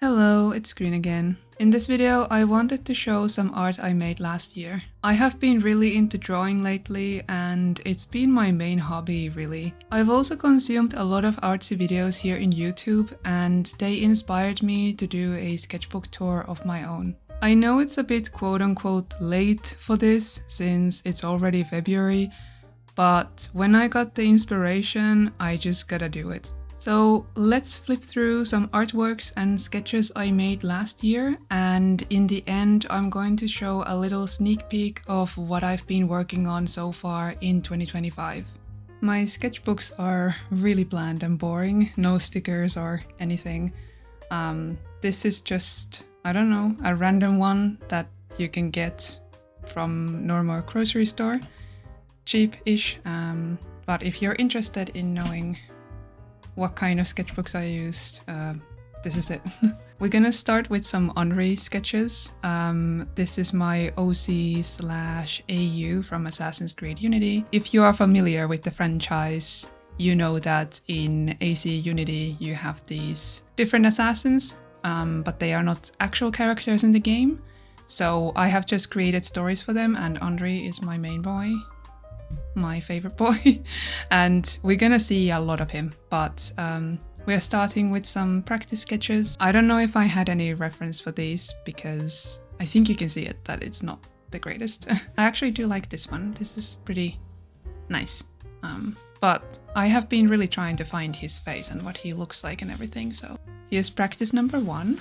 Hello, it's Green again. In this video, I wanted to show some art I made last year. I have been really into drawing lately, and it's been my main hobby, really. I've also consumed a lot of artsy videos here in YouTube, and they inspired me to do a sketchbook tour of my own. I know it's a bit quote-unquote late for this, since it's already February, but when I got the inspiration, I just gotta do it. So let's flip through some artworks and sketches I made last year, and in the end I'm going to show a little sneak peek of what I've been working on so far in 2025. My sketchbooks are really bland and boring, no stickers or anything. This is just, I don't know, a random one that you can get from normal grocery store, cheap-ish, but if you're interested in knowing what kind of sketchbooks I used, this is it. We're gonna start with some Henri sketches. This is my OC/AU from Assassin's Creed Unity. If you are familiar with the franchise, you know that in AC Unity you have these different assassins, but they are not actual characters in the game. So I have just created stories for them, and Henri is my main boy. My favorite boy. And we're gonna see a lot of him, but we're starting with some practice sketches. I don't know if I had any reference for these because I think you can see it that it's not the greatest. I actually do like this one. This is pretty nice. But I have been really trying to find his face and what he looks like and everything, so here's practice number 1.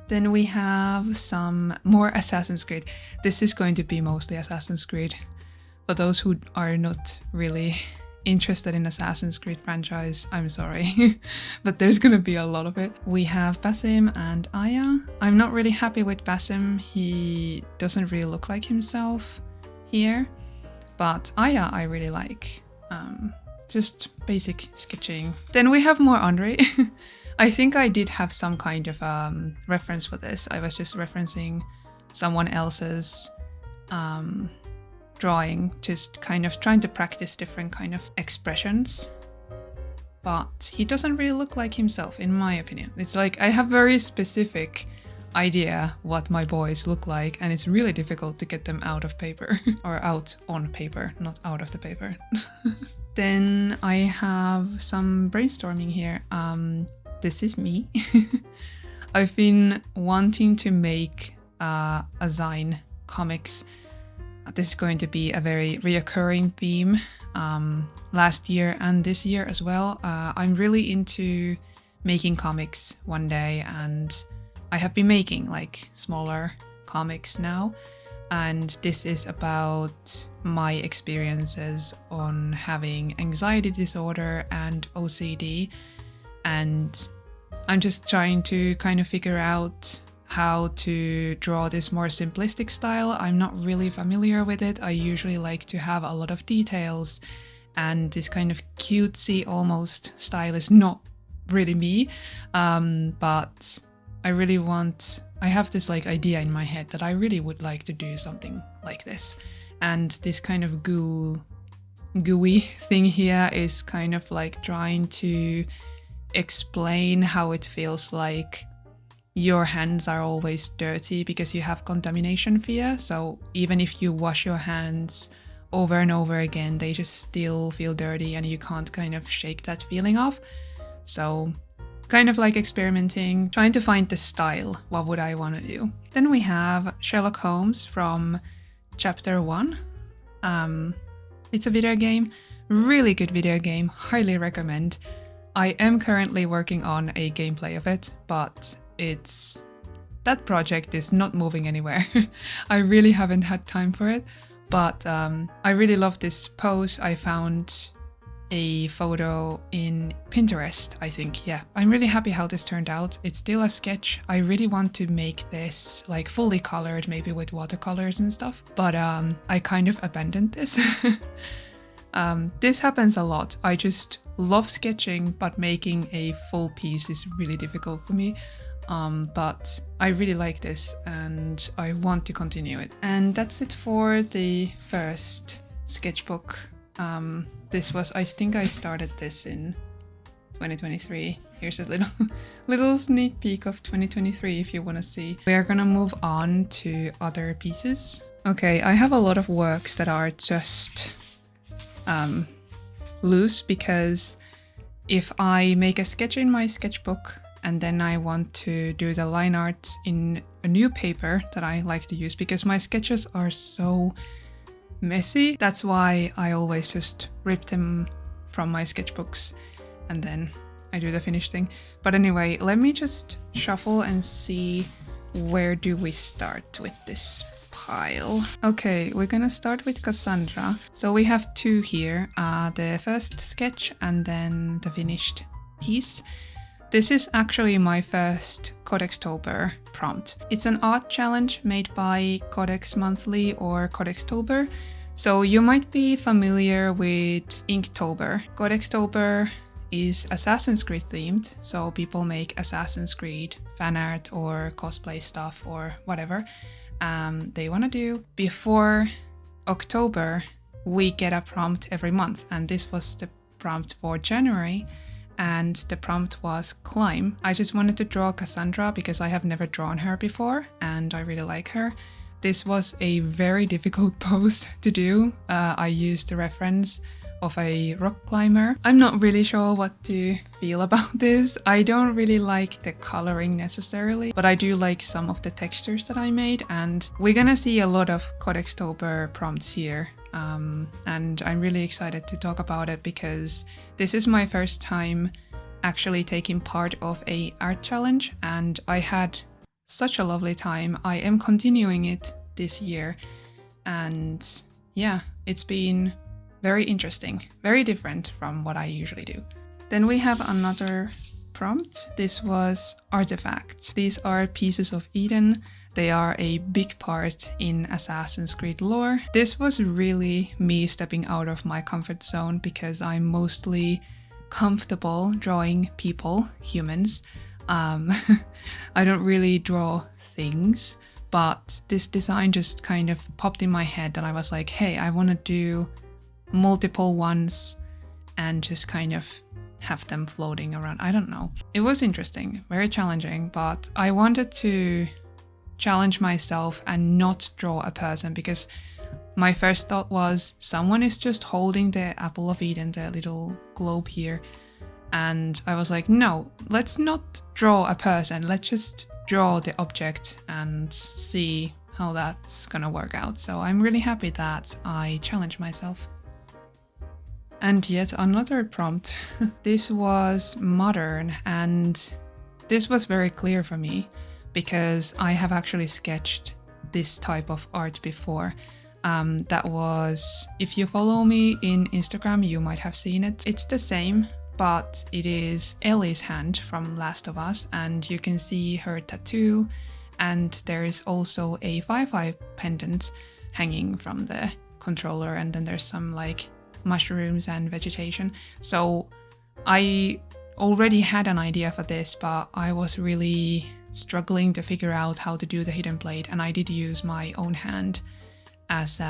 Then we have some more Assassin's Creed. This is going to be mostly Assassin's Creed. For those who are not really interested in Assassin's Creed franchise, I'm sorry. But there's gonna be a lot of it. We have Basim and Aya. I'm not really happy with Basim. He doesn't really look like himself here. But Aya I really like. Just basic sketching. Then we have more Henri. I think I did have some kind of reference for this. I was just referencing someone else's drawing, just kind of trying to practice different kind of expressions. But he doesn't really look like himself, in my opinion. It's like I have very specific idea what my boys look like, and it's really difficult to get them out of paper. Or out on paper, not out of the paper. Then I have some brainstorming here. This is me. I've been wanting to make a zine comics. This is going to be a very reoccurring theme last year and this year as well. I'm really into making comics one day, and I have been making like smaller comics now. And this is about my experiences on having anxiety disorder and OCD. And I'm just trying to kind of figure out how to draw this more simplistic style. I'm not really familiar with it. I usually like to have a lot of details, and this kind of cutesy almost style is not really me. But I really I have this like idea in my head that I really would like to do something like this. And this kind of gooey thing here is kind of like trying to explain how it feels like your hands are always dirty because you have contamination fear. So even if you wash your hands over and over again, they just still feel dirty and you can't kind of shake that feeling off. So kind of like experimenting, trying to find the style. What would I want to do? Then we have Sherlock Holmes from chapter 1. It's a video game, really good video game, highly recommend. I am currently working on a gameplay of it, but that project is not moving anywhere. I really haven't had time for it, but I really love this pose. I found a photo in Pinterest, I think. Yeah, I'm really happy how this turned out. It's still a sketch. I really want to make this like fully colored, maybe with watercolors and stuff, but I kind of abandoned this. This happens a lot. I just love sketching, but making a full piece is really difficult for me. But I really like this and I want to continue it. And that's it for the first sketchbook. This was, I think I started this in 2023. here's a little sneak peek of 2023 if you want to see. We are gonna move on to other pieces. Okay, I have a lot of works that are just loose, because if I make a sketch in my sketchbook and then I want to do the line art in a new paper that I like to use, because my sketches are so messy, that's why I always just rip them from my sketchbooks and then I do the finished thing. But anyway, let me just shuffle and see where do we start with this pile. Okay, we're gonna start with Cassandra. So we have two here, the first sketch and then the finished piece. This is actually my first Codextober prompt. It's an art challenge made by Codex Monthly or Codextober. So you might be familiar with Inktober. Codextober is Assassin's Creed themed, so people make Assassin's Creed fan art or cosplay stuff or whatever they want to do. Before October, we get a prompt every month, and this was the prompt for January, and the prompt was climb. I just wanted to draw Cassandra because I have never drawn her before and I really like her. This was a very difficult pose to do. I used the reference of a rock climber. I'm not really sure what to feel about this. I don't really like the coloring necessarily, but I do like some of the textures that I made, and we're gonna see a lot of Codextober prompts here. And I'm really excited to talk about it because this is my first time actually taking part of a art challenge, and I had such a lovely time. I am continuing it this year, and yeah, it's been very interesting, very different from what I usually do. Then we have another prompt. This was artifacts. These are pieces of Eden. They are a big part in Assassin's Creed lore. This was really me stepping out of my comfort zone because I'm mostly comfortable drawing people, humans. I don't really draw things, but this design just kind of popped in my head and I was like, hey, I want to do multiple ones and just kind of have them floating around. I don't know. It was interesting, very challenging, but I wanted to challenge myself and not draw a person because my first thought was someone is just holding the apple of Eden, the little globe here. And I was like, no, let's not draw a person. Let's just draw the object and see how that's gonna work out. So I'm really happy that I challenged myself. And yet another prompt. This was modern, and this was very clear for me because I have actually sketched this type of art before. That was, if you follow me in Instagram, you might have seen it. It's the same, but it is Ellie's hand from Last of Us, and you can see her tattoo, and there is also a Firefly pendant hanging from the controller, and then there's some like mushrooms and vegetation. So I already had an idea for this, but I was really struggling to figure out how to do the hidden blade, and I did use my own hand as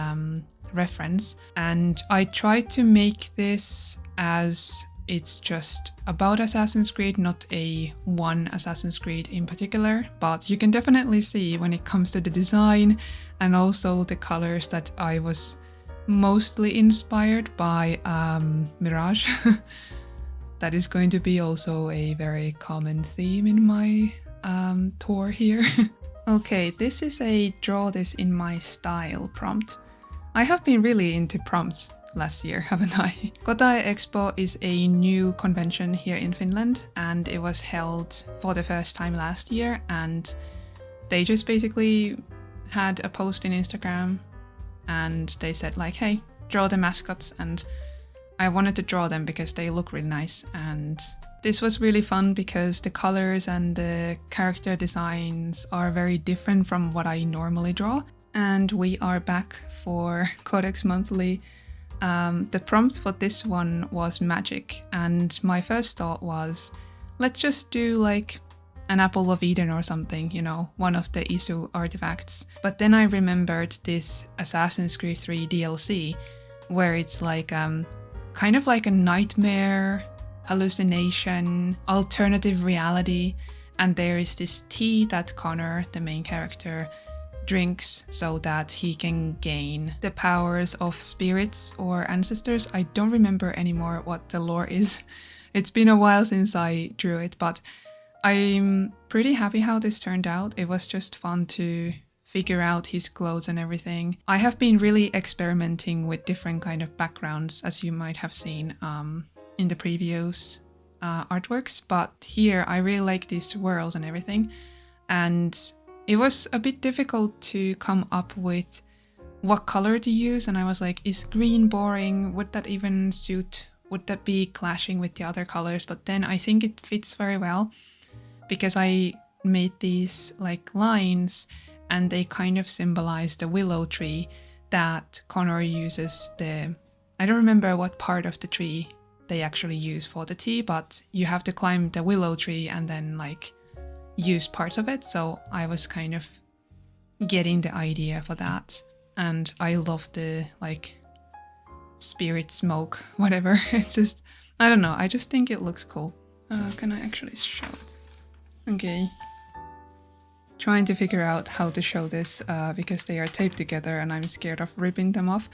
reference, and I tried to make this as it's just about Assassin's Creed, not a one Assassin's Creed in particular, but you can definitely see when it comes to the design and also the colors that I was mostly inspired by Mirage. That is going to be also a very common theme in my tour here. Okay, this is a draw this in my style prompt. I have been really into prompts last year, haven't I? Codextober is a new convention here in Finland, and it was held for the first time last year, and they just basically had a post in Instagram and they said like, hey, draw the mascots, and I wanted to draw them because they look really nice, and this was really fun because the colors and the character designs are very different from what I normally draw. And we are back for Codex Monthly. The prompt for this one was magic, and my first thought was, let's just do like an apple of Eden or something, you know, one of the Isu artifacts. But then I remembered this Assassin's Creed 3 DLC, where it's like kind of like a nightmare hallucination, alternative reality, and there is this tea that Connor, the main character, drinks so that he can gain the powers of spirits or ancestors. I don't remember anymore what the lore is. It's been a while since I drew it, but I'm pretty happy how this turned out. It was just fun to figure out his clothes and everything. I have been really experimenting with different kind of backgrounds, as you might have seen in the previous artworks, but here I really like these swirls and everything, and it was a bit difficult to come up with what color to use, and I was like, is green boring? Would that even suit? Would that be clashing with the other colors? But then I think it fits very well because I made these like lines and they kind of symbolize the willow tree that Connor uses. I don't remember what part of the tree they actually use for the tea, but you have to climb the willow tree and then like use parts of it. So I was kind of getting the idea for that. And I love the like spirit smoke, whatever. It's just, I don't know, I just think it looks cool. Can I actually show it? Okay. Trying to figure out how to show this because they are taped together and I'm scared of ripping them off.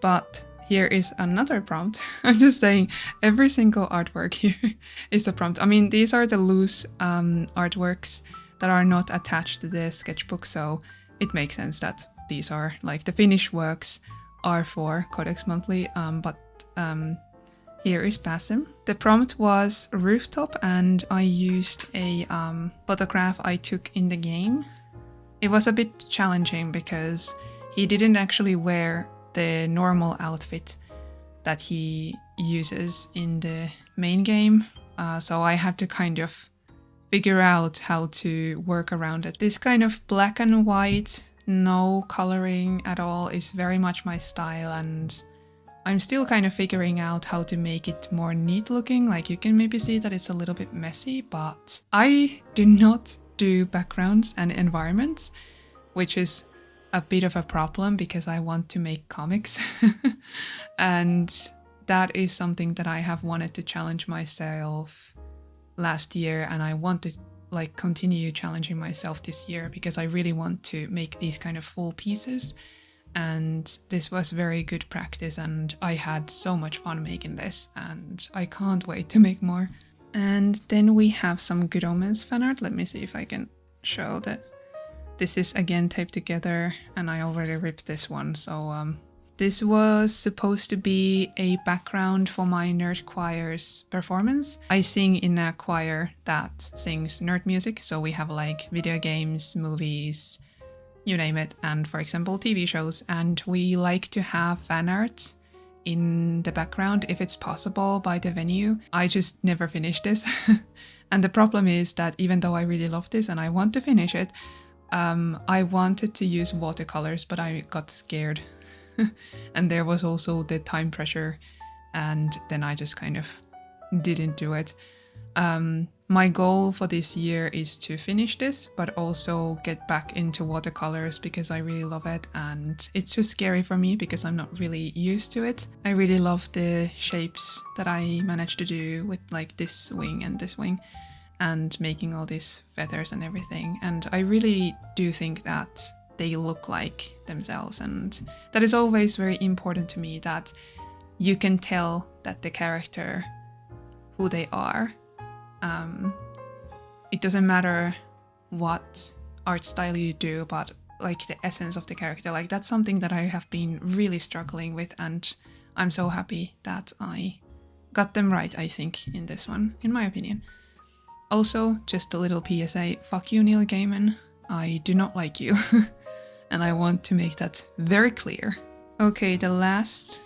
But here is another prompt. I'm just saying every single artwork here is a prompt. I mean, these are the loose artworks that are not attached to the sketchbook, so it makes sense that these are like the finished works are for Codex Monthly, but here is Basim. The prompt was rooftop and I used a photograph I took in the game. It was a bit challenging because he didn't actually wear the normal outfit that he uses in the main game, so I had to kind of figure out how to work around it. This kind of black and white, no coloring at all is very much my style, and I'm still kind of figuring out how to make it more neat looking. Like you can maybe see that it's a little bit messy, but I do not do backgrounds and environments, which is a bit of a problem because I want to make comics and that is something that I have wanted to challenge myself last year, and I want to like continue challenging myself this year because I really want to make these kind of full pieces, and this was very good practice and I had so much fun making this and I can't wait to make more. And then we have some Good Omens fan art. Let me see if I can show that. This is again taped together and I already ripped this one. So this was supposed to be a background for my nerd choir's performance. I sing in a choir that sings nerd music. So we have like video games, movies, you name it. And for example, TV shows. And we like to have fan art in the background if it's possible by the venue. I just never finished this. And the problem is that even though I really love this and I want to finish it, I wanted to use watercolors, but I got scared. And there was also the time pressure, and then I just kind of didn't do it. My goal for this year is to finish this, but also get back into watercolors because I really love it, and it's just scary for me because I'm not really used to it. I really love the shapes that I managed to do with like this wing and this wing, and making all these feathers and everything. And I really do think that they look like themselves, and that is always very important to me, that you can tell that the character who they are. It doesn't matter what art style you do, but like the essence of the character, like that's something that I have been really struggling with, and I'm so happy that I got them right, I think, in this one, in my opinion. Also, just a little PSA, fuck you, Neil Gaiman. I do not like you. And I want to make that very clear. Okay, the last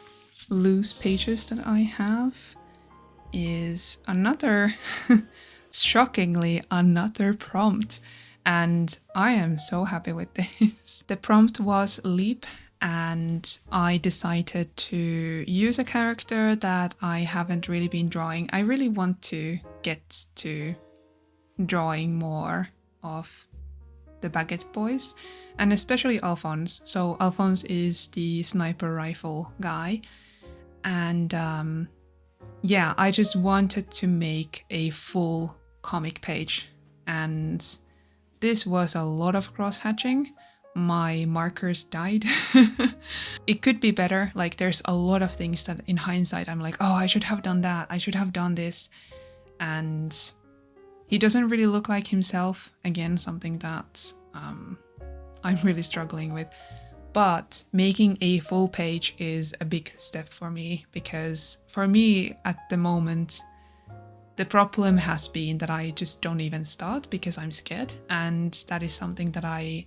loose pages that I have is another, shockingly, another prompt. And I am so happy with this. The prompt was Leap, and I decided to use a character that I haven't really been drawing. I really want to get to drawing more of the Baguette Boys, and especially Alphonse. So Alphonse is the sniper rifle guy, and yeah, I just wanted to make a full comic page, and this was a lot of cross-hatching. My markers died. It could be better. Like, there's a lot of things that in hindsight I'm like, oh, I should have done that. I should have done this. And he doesn't really look like himself. Again, something that I'm really struggling with. But making a full page is a big step for me, because for me at the moment, the problem has been that I just don't even start because I'm scared. And that is something that I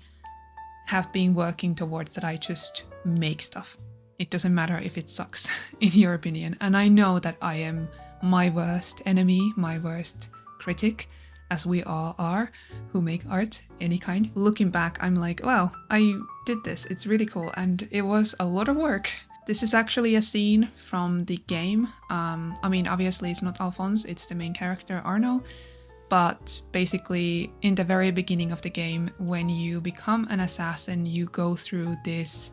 have been working towards, that I just make stuff. It doesn't matter if it sucks, in your opinion. And I know that I am my worst enemy, my worst critic, as we all are who make art, any kind. Looking back, I'm like, well, I did this, it's really cool, and it was a lot of work. This is actually a scene from the game. I mean, obviously it's not Alphonse, it's the main character, Arno. But basically, in the very beginning of the game, when you become an assassin, you go through this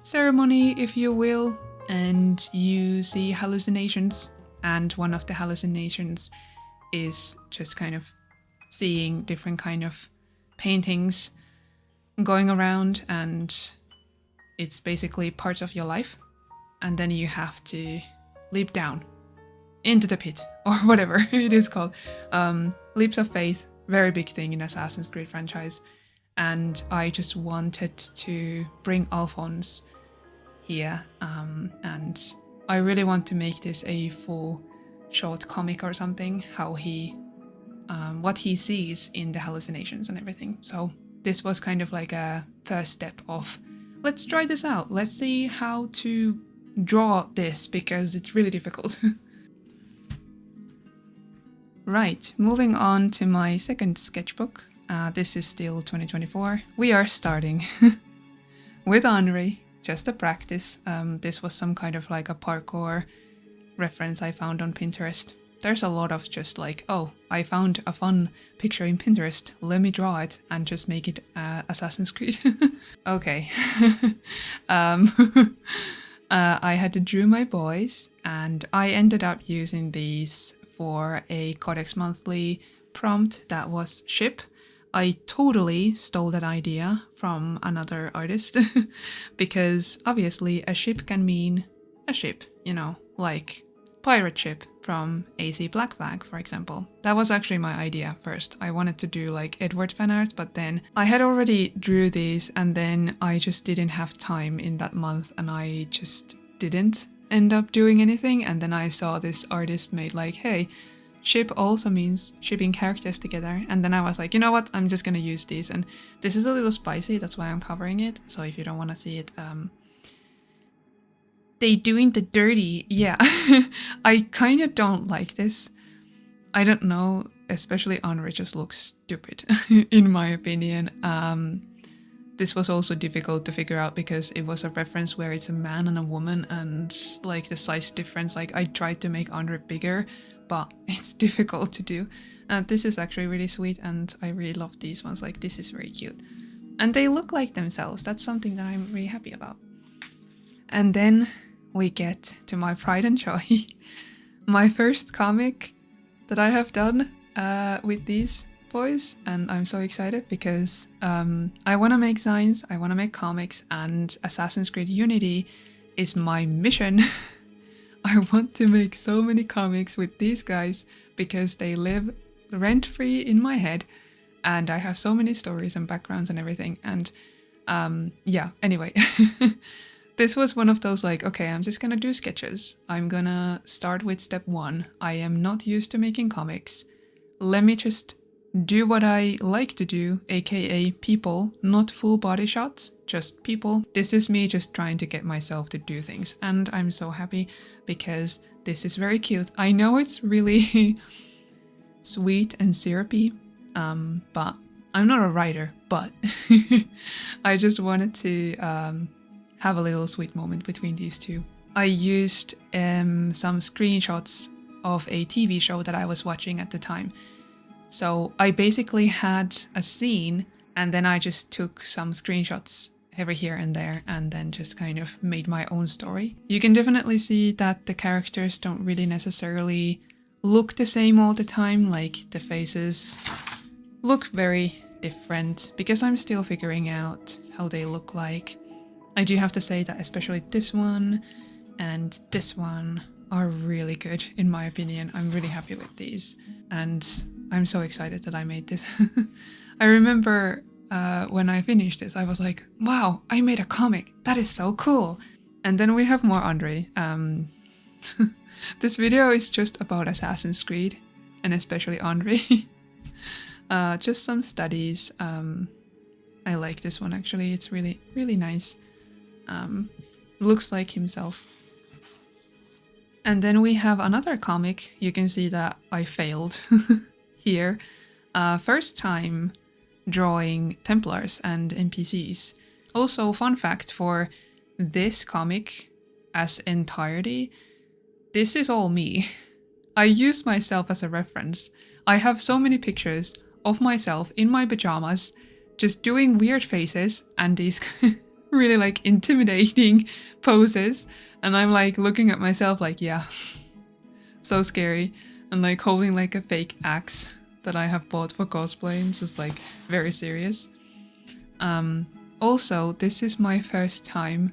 ceremony, if you will, and you see hallucinations. And one of the hallucinations is just kind of seeing different kind of paintings going around, and it's basically parts of your life. And then you have to leap down into the pit, or whatever it is called. Leaps of faith, very big thing in Assassin's Creed franchise. And I just wanted to bring Alphonse here, and I really want to make this a full short comic or something, how he, what he sees in the hallucinations and everything. So this was kind of like a first step of, let's try this out. Let's see how to draw this, because it's really difficult. Right, moving on to my second sketchbook. This is still 2024. We are starting with Henri, just a practice. This was some kind of like a parkour reference I found on Pinterest. There's a lot of just like, oh, I found a fun picture in Pinterest, let me draw it and just make it Assassin's Creed. Okay. I had to draw my boys, and I ended up using these for a Codex Monthly prompt that was ship. I totally stole that idea from another artist because obviously a ship can mean a ship, you know, like pirate ship from AC Black Flag, for example. That was actually my idea first. I wanted to do like Edward fan art, but then I had already drew these, and then I just didn't have time in that month, and I just didn't end up doing anything. And then I saw this artist made like, hey, ship also means shipping characters together. And then I was like, you know what, I'm just gonna use these. And this is a little spicy, that's why I'm covering it. So if you don't want to see it, they doing the dirty. Yeah. I kind of don't like this. I don't know, especially Henri just looks stupid in my opinion. This was also difficult to figure out because it was a reference where it's a man and a woman, and like the size difference, like I tried to make Henri bigger, but it's difficult to do. This is actually really sweet, and I really love these ones. Like, this is very cute. And they look like themselves. That's something that I'm really happy about. And then we get to my pride and joy. My first comic that I have done with these boys, and I'm so excited because I want to make signs, I want to make comics, and Assassin's Creed Unity is my mission. I want to make so many comics with these guys because they live rent-free in my head, and I have so many stories and backgrounds and everything. And yeah, anyway. This was one of those like, okay, I'm just gonna do sketches. I'm gonna start with step 1. I am not used to making comics. Let me just do what I like to do, aka people, not full body shots, just people. This is me just trying to get myself to do things, and I'm so happy because this is very cute. I know it's really sweet and syrupy, but I'm not a writer, but I just wanted to have a little sweet moment between these two. I used some screenshots of a TV show that I was watching at the time. So I basically had a scene, and then I just took some screenshots every here and there, and then just kind of made my own story. You can definitely see that the characters don't really necessarily look the same all the time, like the faces look very different because I'm still figuring out how they look like. I do have to say that especially this one and this one are really good in my opinion. I'm really happy with these and I'm so excited that I made this. I remember when I finished this, I was like, wow, I made a comic. That is so cool. And then we have more Andre. This video is just about Assassin's Creed and especially Andre. Just some studies. I like this one actually. It's really, really nice. Looks like himself. And then we have another comic. You can see that I failed here. First time drawing Templars and NPCs. Also, fun fact for this comic as entirety, this is all me. I use myself as a reference. I have so many pictures of myself in my pajamas just doing weird faces and these really like intimidating poses, and I'm like looking at myself like, yeah, so scary, and like holding like a fake axe that I have bought for cosplay. It's just like very serious. Also, this is my first time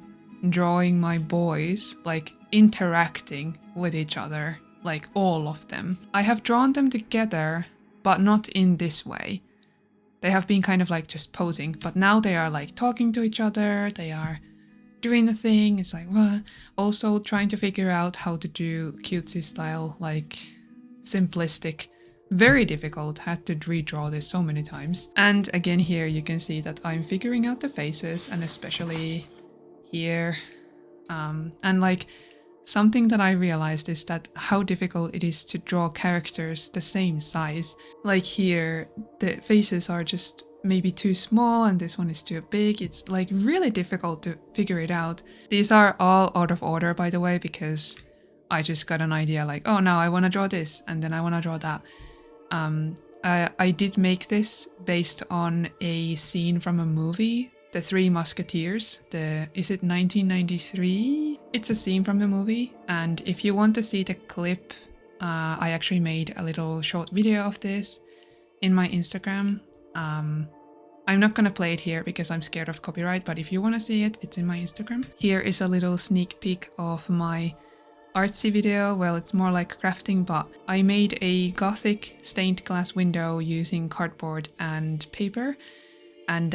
drawing my boys like interacting with each other, like all of them. I have drawn them together, but not in this way. They have been kind of like just posing, but now they are like talking to each other, they are doing the thing, it's like, what? Also trying to figure out how to do cutesy style, like simplistic, very difficult, had to redraw this so many times. And again here you can see that I'm figuring out the faces, and especially here. And like something that I realized is that how difficult it is to draw characters the same size. Like here, the faces are just maybe too small and this one is too big. It's like really difficult to figure it out. These are all out of order, by the way, because I just got an idea like, oh, now I want to draw this and then I want to draw that. I did make this based on a scene from a movie, The Three Musketeers. Is it 1993? It's a scene from the movie, and if you want to see the clip, I actually made a little short video of this in my Instagram. I'm not gonna play it here because I'm scared of copyright, but if you want to see it, it's in my Instagram. Here is a little sneak peek of my artsy video. Well, it's more like crafting, but I made a Gothic stained glass window using cardboard and paper. And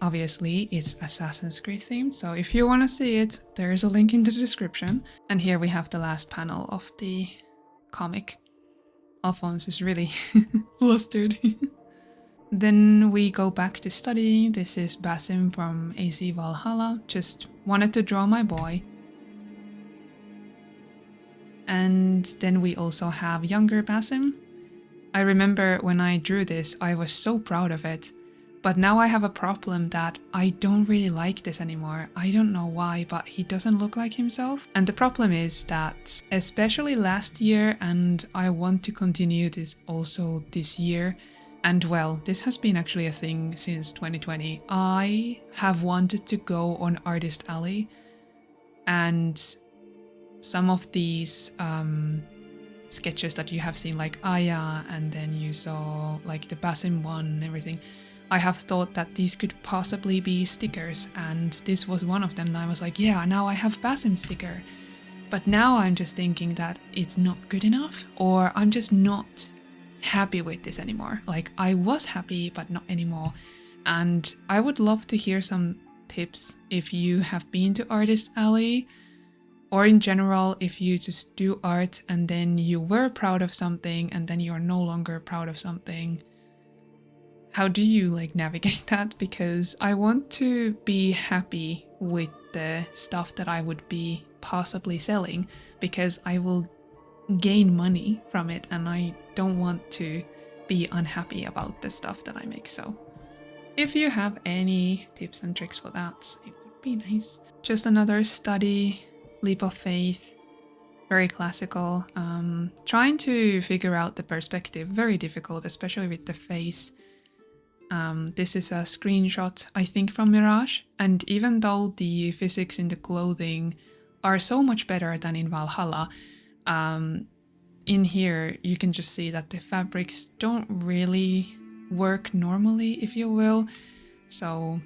obviously it's Assassin's Creed themed, so if you want to see it, there is a link in the description. And here we have the last panel of the comic. Alphonse is really flustered. Then we go back to studying. This is Basim from AC Valhalla. Just wanted to draw my boy. And then we also have younger Basim. I remember when I drew this, I was so proud of it. But now I have a problem that I don't really like this anymore. I don't know why, but he doesn't look like himself. And the problem is that, especially last year, and I want to continue this also this year, and well, this has been actually a thing since 2020, I have wanted to go on Artist Alley, and some of these sketches that you have seen, like Aya, and then you saw like the Basim one and everything, I have thought that these could possibly be stickers, and this was one of them, and I was like, yeah, now I have Basim sticker. But now I'm just thinking that it's not good enough, or I'm just not happy with this anymore. Like, I was happy, but not anymore. And I would love to hear some tips if you have been to Artist Alley, or in general, if you just do art and then you were proud of something and then you're no longer proud of something. How do you like navigate that? Because I want to be happy with the stuff that I would be possibly selling, because I will gain money from it and I don't want to be unhappy about the stuff that I make. So if you have any tips and tricks for that, it would be nice. Just another study, leap of faith, very classical. Trying to figure out the perspective, very difficult, especially with the face. This is a screenshot, I think, from Mirage, and even though the physics in the clothing are so much better than in Valhalla, in here you can just see that the fabrics don't really work normally, if you will. So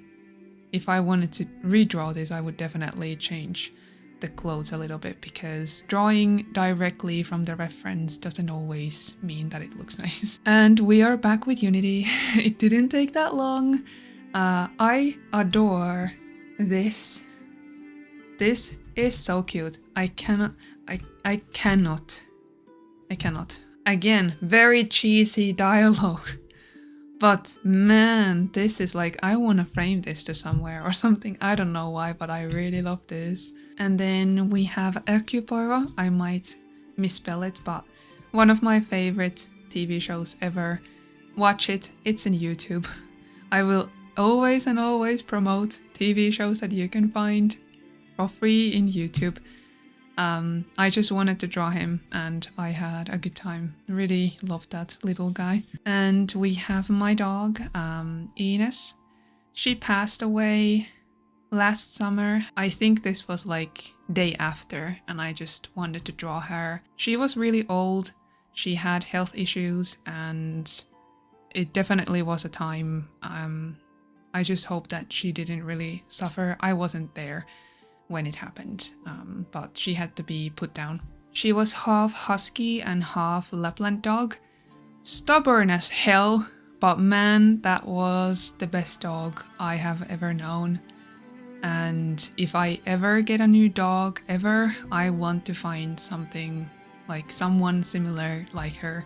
if I wanted to redraw this, I would definitely change the clothes a little bit, because drawing directly from the reference doesn't always mean that it looks nice. And we are back with Unity. It didn't take that long. I adore this. This is so cute. I cannot. Again, very cheesy dialogue. But man, this is like, I want to frame this to somewhere or something. I don't know why, but I really love this. And then we have Erkuporo. I might misspell it, but one of my favorite TV shows ever. Watch it, it's in YouTube. I will always and always promote TV shows that you can find for free in YouTube. I just wanted to draw him and I had a good time. Really loved that little guy. And we have my dog, Ines. She passed away last summer. I think this was like day after, and I just wanted to draw her. She was really old. She had health issues and it definitely was a time. I just hope that she didn't really suffer. I wasn't there when it happened, but she had to be put down. She was half husky and half Lapland dog. Stubborn as hell, but man, that was the best dog I have ever known. And if I ever get a new dog ever, I want to find something like someone similar like her.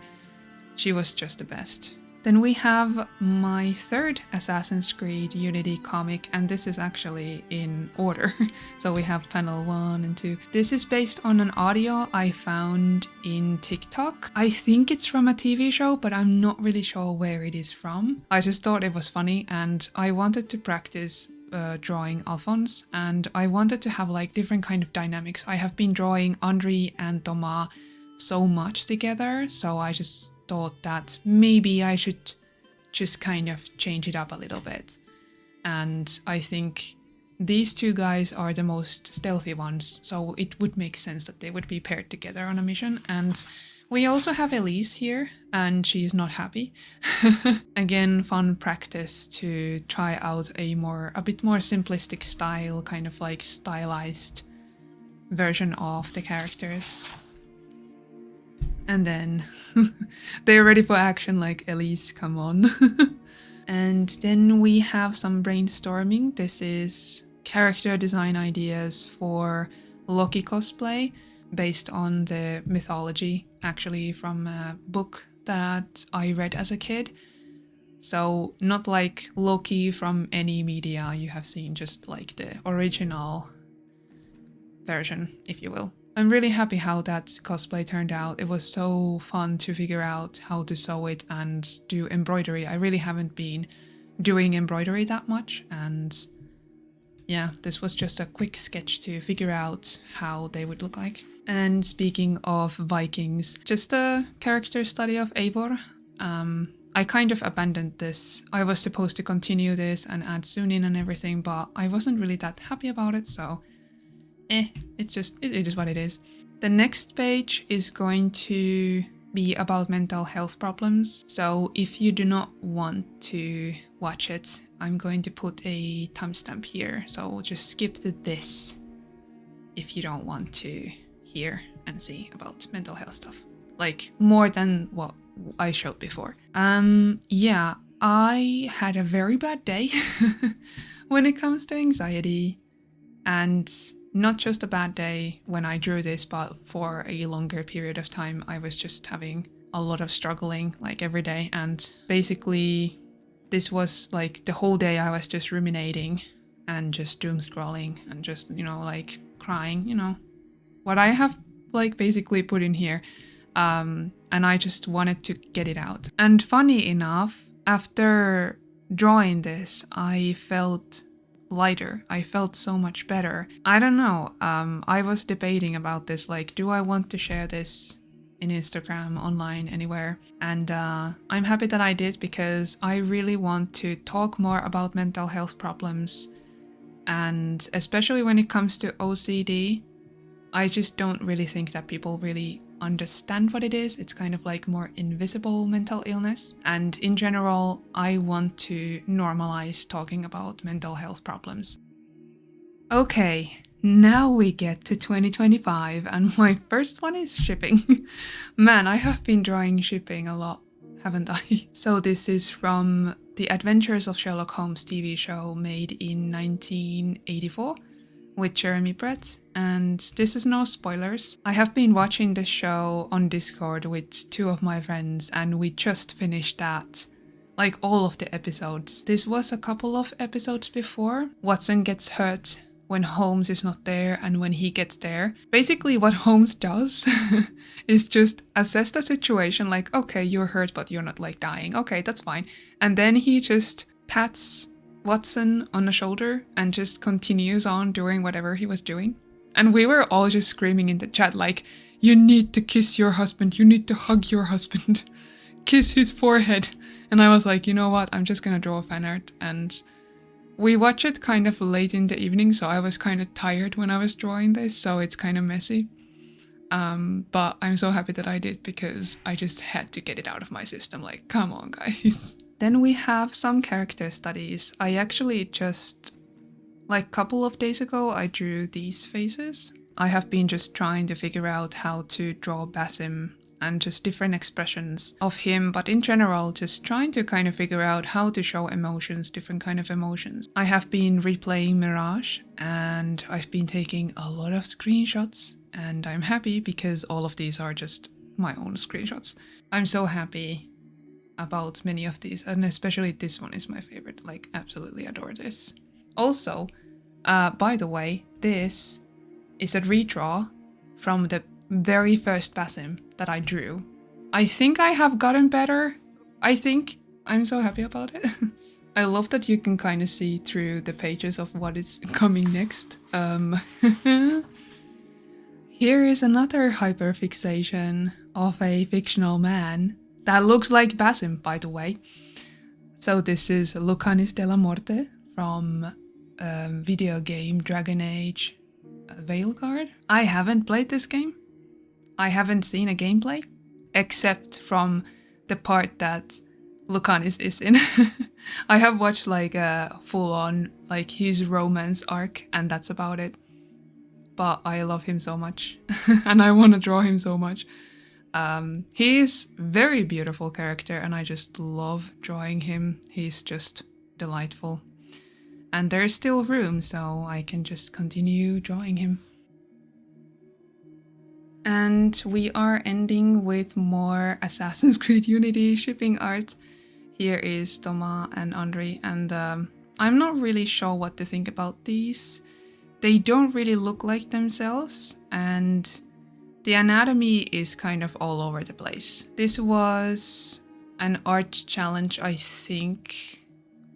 She was just the best. Then we have my third Assassin's Creed Unity comic, and this is actually in order. So we have panel 1 and 2. This is based on an audio I found in TikTok. I think it's from a TV show, but I'm not really sure where it is from. I just thought it was funny and I wanted to practice drawing Alphonse, and I wanted to have like different kind of dynamics. I have been drawing Andri and Thomas so much together, so I just thought that maybe I should just kind of change it up a little bit. And I think these two guys are the most stealthy ones, so it would make sense that they would be paired together on a mission. And we also have Elise here, and she's not happy. Again, fun practice to try out a bit more simplistic style, kind of like stylized version of the characters. And then they're ready for action, like Elise, come on. And then we have some brainstorming. This is character design ideas for Loki cosplay based on the mythology, actually from a book that I read as a kid. So not like Loki from any media you have seen, just like the original version, if you will. I'm really happy how that cosplay turned out. It was so fun to figure out how to sew it and do embroidery. I really haven't been doing embroidery that much, and yeah, this was just a quick sketch to figure out how they would look like. And speaking of Vikings, just a character study of Eivor. I kind of abandoned this. I was supposed to continue this and add Sunin and everything, but I wasn't really that happy about it, so it is what it is. The next page is going to be about mental health problems. So if you do not want to watch it, I'm going to put a timestamp here. So just skip to this if you don't want to hear and see about mental health stuff. Like more than what I showed before. Yeah, I had a very bad day when it comes to anxiety, and not just a bad day when I drew this, but for a longer period of time, I was just having a lot of struggling like every day. And basically this was like the whole day I was just ruminating and just doom scrolling and just, like crying, what I have like basically put in here. And I just wanted to get it out. And funny enough, after drawing this, I felt lighter. I felt so much better. I don't know. I was debating about this, like, do I want to share this in Instagram, online, anywhere. And I'm happy that I did, because I really want to talk more about mental health problems. And especially when it comes to OCD, I just don't really think that people really understand what it is. It's kind of like more invisible mental illness. And in general, I want to normalize talking about mental health problems. Okay, now we get to 2025, and my first one is shipping. Man, I have been drawing shipping a lot, haven't I? So this is from The Adventures of Sherlock Holmes TV show made in 1984 with Jeremy Brett, and this is no spoilers. I have been watching the show on Discord with 2 of my friends, and we just finished that. Like all of the episodes. This was a couple of episodes before. Watson gets hurt when Holmes is not there, and when he gets there. Basically what Holmes does is just assess the situation, like, okay, you're hurt but you're not like dying. Okay, that's fine. And then he just pats Watson on the shoulder and just continues on doing whatever he was doing. And we were all just screaming in the chat like, you need to kiss your husband, you need to hug your husband, kiss his forehead. And I was like, you know what, I'm just gonna draw fan art. And we watched it kind of late in the evening, so I was kind of tired when I was drawing this, so it's kind of messy. But I'm so happy that I did, because I just had to get it out of my system, like, come on guys. Then we have some character studies. I actually just, like, couple of days ago, I drew these faces. I have been just trying to figure out how to draw Basim and just different expressions of him, but in general just trying to kind of figure out how to show emotions, different kind of emotions. I have been replaying Mirage, and I've been taking a lot of screenshots, and I'm happy because all of these are just my own screenshots. I'm so happy about many of these, and especially this one is my favorite. Like, absolutely adore this. Also, by the way, this is a redraw from the very first Basim that I drew. I think I have gotten better. I'm so happy about it. I love that you can kind of see through the pages of what is coming next. Here is another hyperfixation of a fictional man that looks like Basim, by the way. So this is Lucanis de la Morte from video game Dragon Age Veilguard. I haven't played this game. I haven't seen a gameplay, except from the part that Lucanis is in. I have watched like a full-on, like, his romance arc, and that's about it. But I love him so much, and I want to draw him so much. He is very beautiful character, and I just love drawing him. He's just delightful. And there's still room, so I can just continue drawing him. And we are ending with more Assassin's Creed Unity shipping art. Here is Thomas and Andre, and I'm not really sure what to think about these. They don't really look like themselves, and the anatomy is kind of all over the place. This was an art challenge, I think,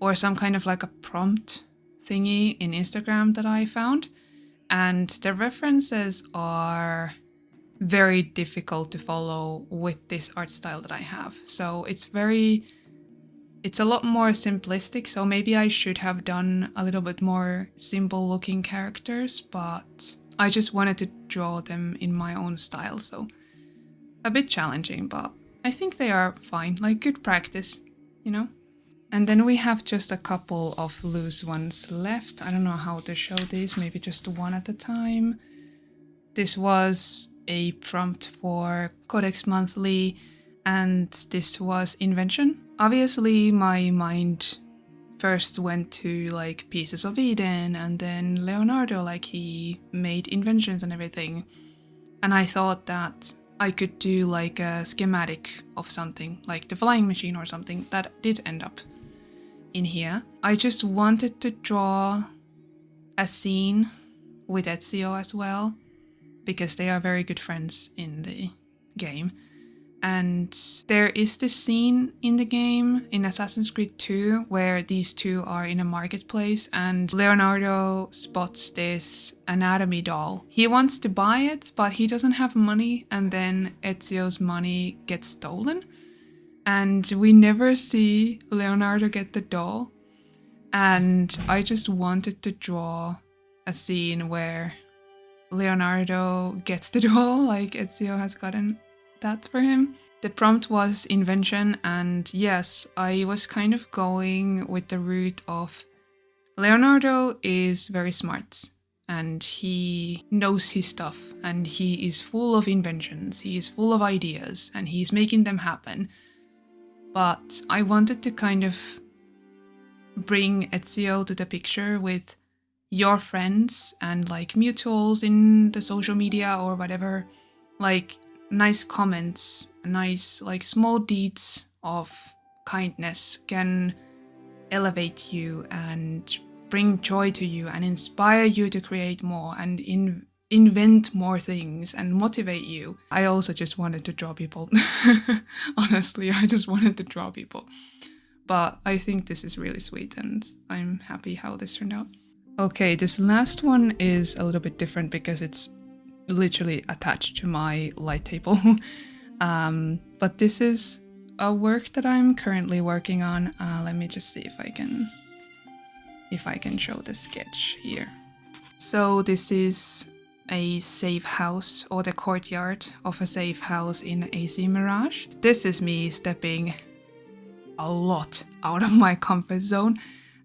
or some kind of like a prompt thingy in Instagram that I found, and the references are very difficult to follow with this art style that I have. So it's a lot more simplistic, so maybe I should have done a little bit more simple looking characters, but I just wanted to draw them in my own style, so a bit challenging, but I think they are fine, like good practice, you know? And then we have just a couple of loose ones left. I don't know how to show these, maybe just one at a time. This was a prompt for Codex Monthly, and this was invention. Obviously, my mind first went to like Pieces of Eden, and then Leonardo, like he made inventions and everything. And I thought that I could do like a schematic of something, like the flying machine or something. That did end up in here. I just wanted to draw a scene with Ezio as well, because they are very good friends in the game. And there is this scene in the game, in Assassin's Creed 2, where these two are in a marketplace and Leonardo spots this anatomy doll. He wants to buy it, but he doesn't have money, and then Ezio's money gets stolen. And we never see Leonardo get the doll. And I just wanted to draw a scene where Leonardo gets the doll, like Ezio has gotten that for him. The prompt was invention, and yes, I was kind of going with the route of Leonardo is very smart and he knows his stuff and he is full of inventions, he is full of ideas and he's making them happen. But I wanted to kind of bring Ezio to the picture with your friends and like mutuals in the social media or whatever, like nice comments, nice like small deeds of kindness can elevate you and bring joy to you and inspire you to create more and invent more things and motivate you. I also just wanted to draw people. Honestly, I just wanted to draw people. But I think this is really sweet and I'm happy how this turned out. Okay, this last one is a little bit different because it's literally attached to my light table. But this is a work that I'm currently working on. Let me just see if I can show the sketch here. So this is a safe house or the courtyard of a safe house in AC Mirage. This is me stepping a lot out of my comfort zone.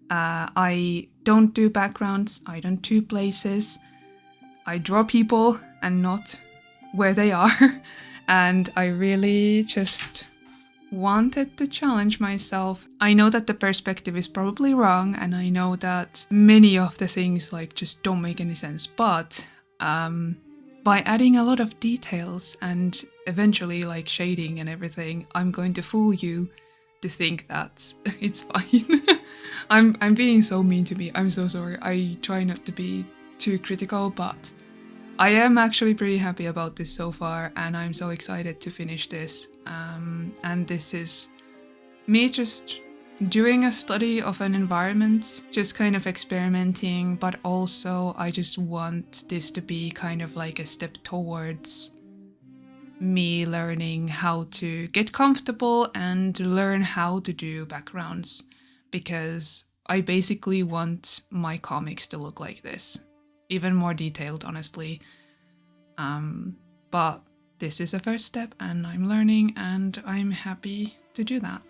I don't do backgrounds, I don't do places. I draw people and not where they are. And I really just wanted to challenge myself. I know that the perspective is probably wrong and I know that many of the things like just don't make any sense, but by adding a lot of details and eventually like shading and everything, I'm going to fool you to think that it's fine. I'm being so mean to me. I'm so sorry. I try not to be too critical, but I am actually pretty happy about this so far and I'm so excited to finish this. And this is me just doing a study of an environment, just kind of experimenting, but also I just want this to be kind of like a step towards me learning how to get comfortable and learn how to do backgrounds, because I basically want my comics to look like this. Even more detailed, honestly. But this is a first step and I'm learning and I'm happy to do that.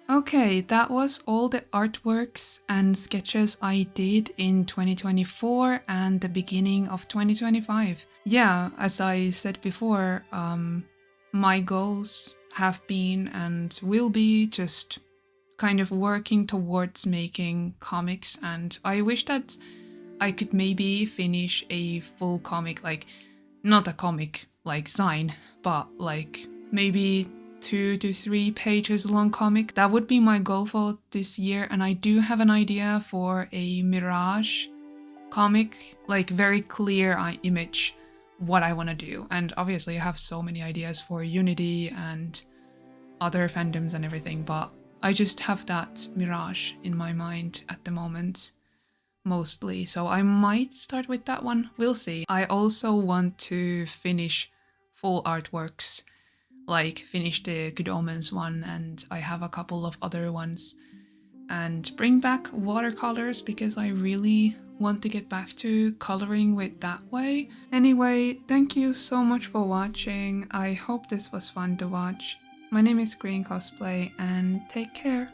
Okay, that was all the artworks and sketches I did in 2024 and the beginning of 2025. Yeah, as I said before, my goals have been and will be just kind of working towards making comics, and I wish that I could maybe finish a full comic, like not a comic like sign, but like maybe 2 to 3 pages long comic. That would be my goal for this year, and I do have an idea for a Mirage comic, like very clear image what I want to do. And obviously I have so many ideas for Unity and other fandoms and everything, but I just have that Mirage in my mind at the moment mostly, so I might start with that one. We'll see. I also want to finish full artworks, like finish the Good Omens one, and I have a couple of other ones, and bring back watercolors because I really want to get back to coloring with that way. Anyway, thank you so much for watching. I hope this was fun to watch. My name is GreenCosplay and take care.